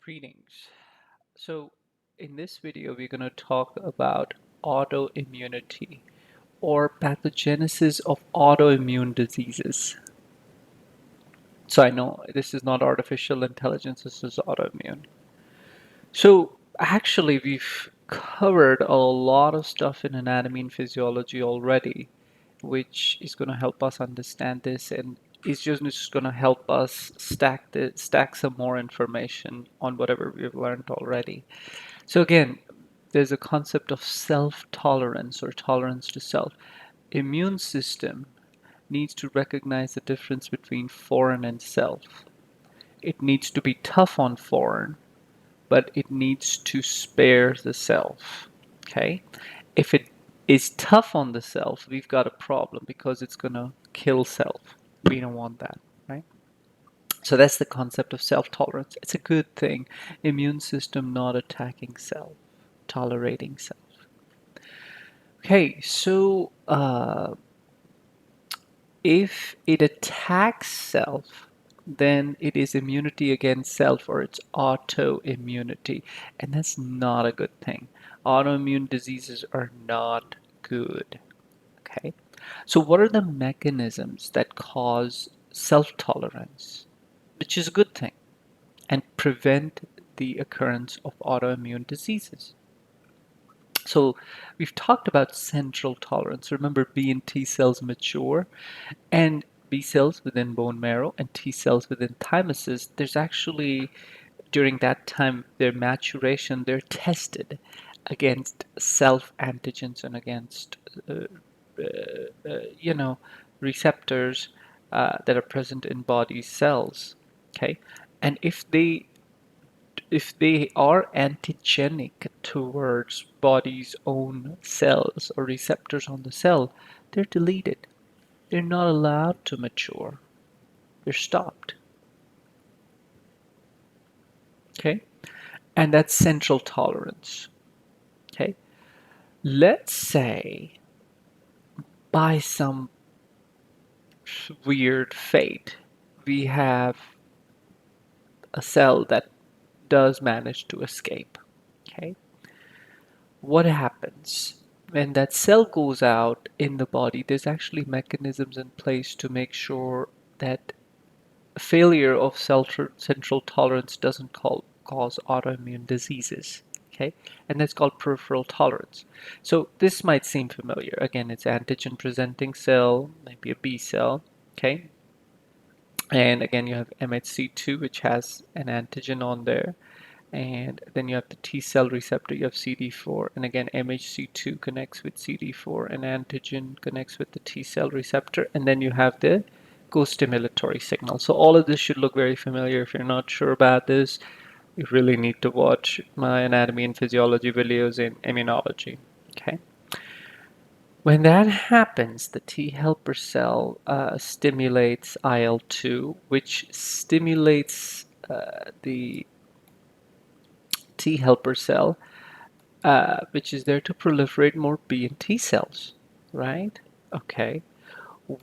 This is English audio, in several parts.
Greetings. So, in this video, we're going to talk about autoimmunity or pathogenesis of autoimmune diseases. So, I know this is not artificial intelligence, this is autoimmune. So, actually, we've covered a lot of stuff in anatomy and physiology already, which is going to help us understand this and is just going to help us stack some more information on whatever we've learned already. So again, there's a concept of self-tolerance or tolerance to self. Immune system needs to recognize the difference between foreign and self. It needs to be tough on foreign, but it needs to spare the self. Okay? If it is tough on the self, we've got a problem because it's going to kill self. We don't want that, right? So that's the concept of self-tolerance. It's a good thing. Immune system not attacking self, tolerating self. Okay, so if it attacks self, then it is immunity against self or it's autoimmunity. And that's not a good thing. Autoimmune diseases are not good. Okay, so what are the mechanisms that cause self-tolerance, which is a good thing, and prevent the occurrence of autoimmune diseases? So we've talked about central tolerance. Remember, B and T cells mature, and B cells within bone marrow and T cells within thymuses, there's actually, during that time, their maturation, they're tested against self-antigens and against, you know, receptors that are present in body cells. Okay, and if they are antigenic towards body's own cells or receptors on the cell, they're deleted. They're not allowed to mature. They're stopped. Okay? And that's central tolerance. Okay? Let's say by some weird fate, we have a cell that does manage to escape. Okay? What happens? When that cell goes out in the body, there's actually mechanisms in place to make sure that failure of central tolerance doesn't cause autoimmune diseases. Okay, and that's called peripheral tolerance. So this might seem familiar. Again, it's antigen presenting cell, maybe a B cell. Okay, and again you have MHC2, which has an antigen on there, and then you have the T cell receptor, you have CD4, and again MHC2 connects with CD4, and antigen connects with the T cell receptor, and then you have the co-stimulatory signal. So all of this should look very familiar. If you're not sure about this, you really need to watch my anatomy and physiology videos in immunology. Okay. When that happens, the T helper cell stimulates IL-2, which stimulates the T helper cell, which is there to proliferate more B and T cells, right? Okay.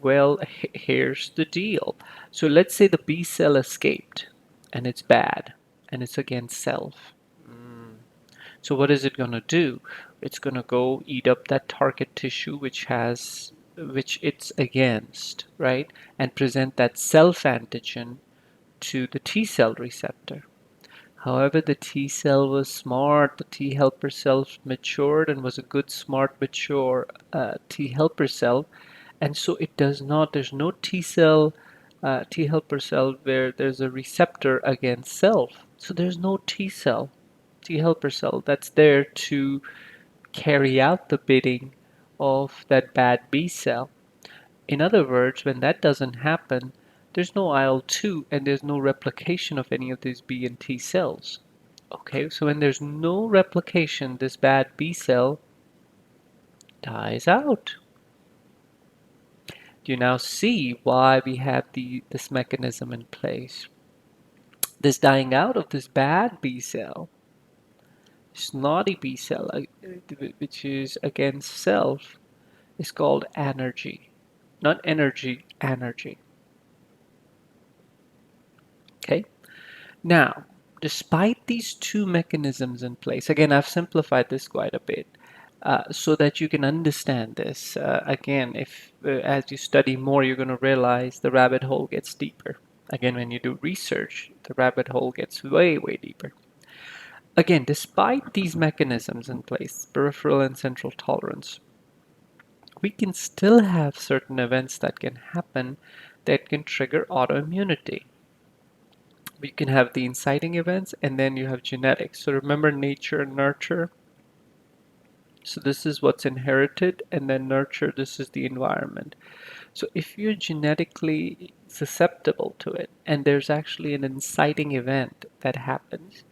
Well, here's the deal. So let's say the B cell escaped and it's bad and it's against self. So what is it going to do? It's going to go eat up that target tissue which it's against, right? And present that self antigen to the T cell receptor. However, the T cell was smart. The T helper cell matured and was a good, smart, mature T helper cell. And so it does not, there's no T cell, T helper cell where there's a receptor against self. So there's no T cell, T helper cell that's there to carry out the bidding of that bad B cell. In other words, when that doesn't happen, there's no IL-2 and there's no replication of any of these B and T cells. Okay, so when there's no replication, this bad B cell dies out. Do you now see why we have this mechanism in place? This dying out of this bad B cell, snotty B cell, which is against self, is called anergy. Not energy, anergy. Okay? Now, despite these two mechanisms in place, again, I've simplified this quite a bit so that you can understand this. Again, if as you study more, you're going to realize the rabbit hole gets deeper. Again, when you do research, the rabbit hole gets way, way deeper. Again, despite these mechanisms in place, peripheral and central tolerance, we can still have certain events that can happen that can trigger autoimmunity. We can have the inciting events, and then you have genetics. So remember nature and nurture. So this is what's inherited, and then nurture, this is the environment. So if you're genetically susceptible to it, and there's actually an inciting event that happens,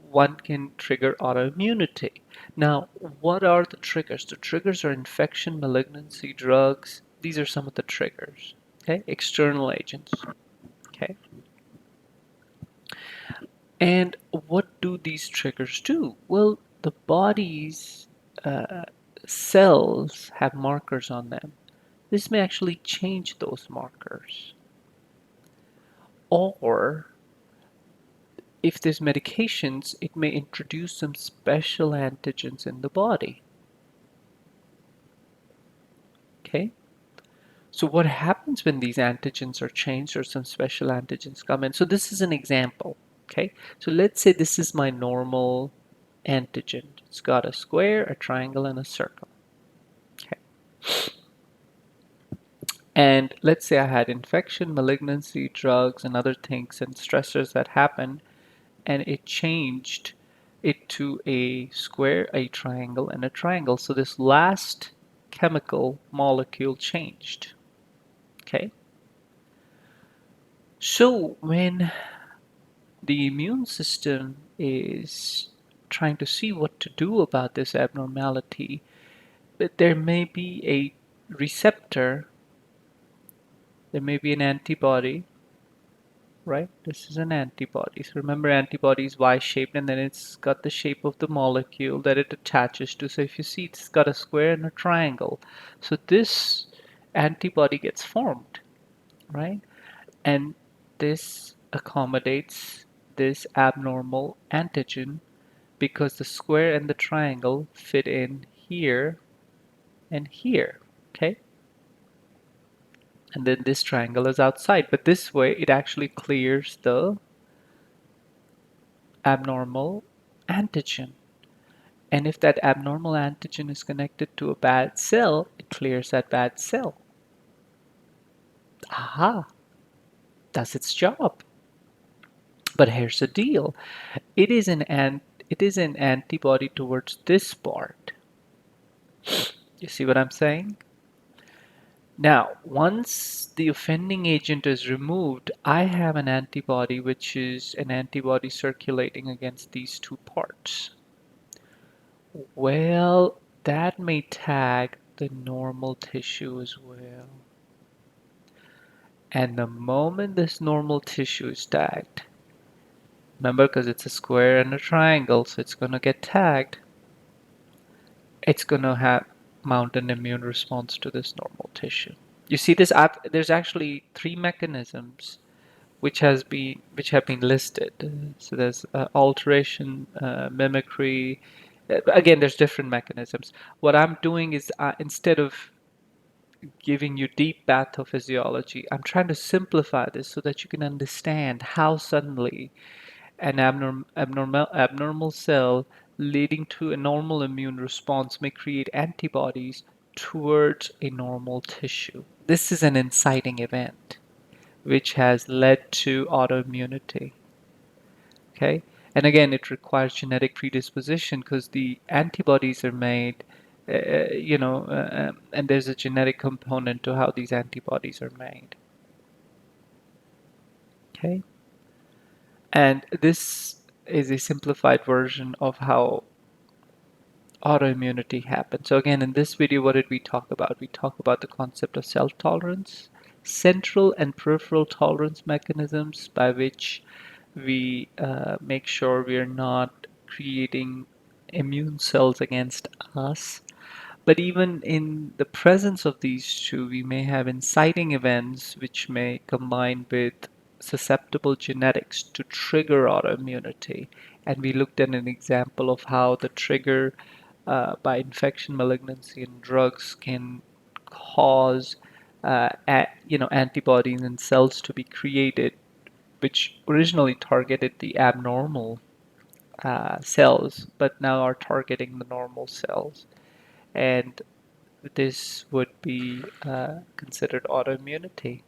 one can trigger autoimmunity. Now, what are the triggers? The triggers are infection, malignancy, drugs. These are some of the triggers. Okay, external agents. Okay, and what do these triggers do? Well, the body's uh, cells have markers on them. This may actually change those markers. Or if there's medications, it may introduce some special antigens in the body. Okay? So what happens when these antigens are changed or some special antigens come in? So this is an example. Okay? So let's say this is my normal antigen. It's got a square, a triangle, and a circle. Okay. And let's say I had infection, malignancy, drugs, and other things and stressors that happened, and it changed it to a square, a triangle, and a triangle. So this last chemical molecule changed. Okay. So when the immune system is trying to see what to do about this abnormality, but there may be a receptor, there may be an antibody, right? This is an antibody. So remember, antibody is Y-shaped, and then it's got the shape of the molecule that it attaches to. So if you see, it's got a square and a triangle. So this antibody gets formed, right? And this accommodates this abnormal antigen because the square and the triangle fit in here and here, okay? And then this triangle is outside, but this way it actually clears the abnormal antigen. And if that abnormal antigen is connected to a bad cell, it clears that bad cell. Aha, does its job. But here's the deal. It is an antibody towards this part. You see what I'm saying? Now, once the offending agent is removed, I have an antibody which is an antibody circulating against these two parts. Well, that may tag the normal tissue as well. And the moment this normal tissue is tagged, remember, because it's a square and a triangle, so it's going to get tagged, it's going to have mount an immune response to this normal tissue. You see this, there's actually three mechanisms which have been listed. So there's alteration, mimicry. Again, there's different mechanisms. What I'm doing is instead of giving you deep pathophysiology, I'm trying to simplify this so that you can understand how suddenly an abnormal cell leading to a normal immune response may create antibodies towards a normal tissue. This is an inciting event which has led to autoimmunity. Okay, and again, it requires genetic predisposition because the antibodies are made, and there's a genetic component to how these antibodies are made. Okay, and this is a simplified version of how autoimmunity happens. So again, in this video, what did we talk about? We talked about the concept of self-tolerance, central and peripheral tolerance mechanisms by which we make sure we are not creating immune cells against us. But even in the presence of these two, we may have inciting events which may combine with susceptible genetics to trigger autoimmunity. And we looked at an example of how the trigger by infection, malignancy, and drugs can cause antibodies and cells to be created, which originally targeted the abnormal cells, but now are targeting the normal cells. And this would be considered autoimmunity.